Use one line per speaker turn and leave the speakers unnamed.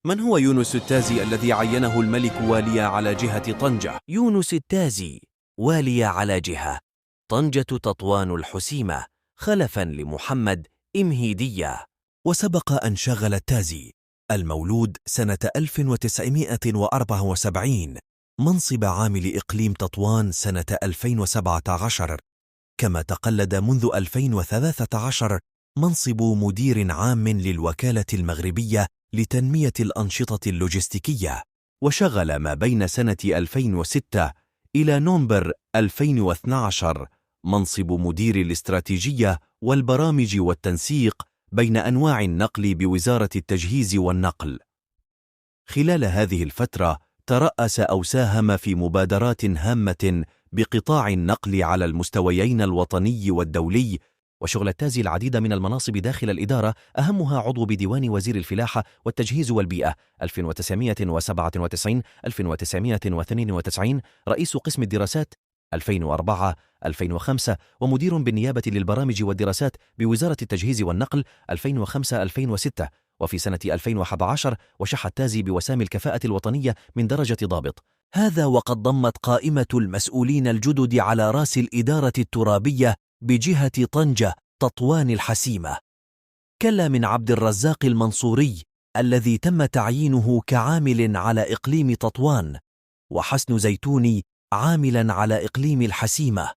من هو يونس التازي الذي عينه الملك واليا على جهة طنجة؟
يونس التازي والي على جهة طنجة تطوان الحسيمة خلفا لمحمد إمهيدية.
وسبق أن شغل التازي المولود سنة 1974 منصب عامل إقليم تطوان سنة 2017، كما تقلد منذ 2013 منصب مدير عام للوكالة المغربية لتنمية الأنشطة اللوجستيكية،
وشغل ما بين سنة 2006 إلى نوفمبر 2012 منصب مدير الاستراتيجية والبرامج والتنسيق بين أنواع النقل بوزارة التجهيز والنقل. خلال هذه الفترة ترأس أو ساهم في مبادرات هامة بقطاع النقل على المستويين الوطني والدولي.
وشغل التازي العديد من المناصب داخل الإدارة، أهمها عضو بديوان وزير الفلاحة والتجهيز والبيئة 1997 1992، رئيس قسم الدراسات 2004 2005، ومدير بالنيابة للبرامج والدراسات بوزارة التجهيز والنقل 2005 2006. وفي سنة 2011 وشح التازي بوسام الكفاءة الوطنية من درجة ضابط.
هذا وقد ضمت قائمة المسؤولين الجدد على رأس الإدارة الترابية بجهة طنجة تطوان الحسيمة كلا من عبد الرزاق المنصوري الذي تم تعيينه كعامل على إقليم تطوان، وحسن زيتوني عاملا على إقليم الحسيمة.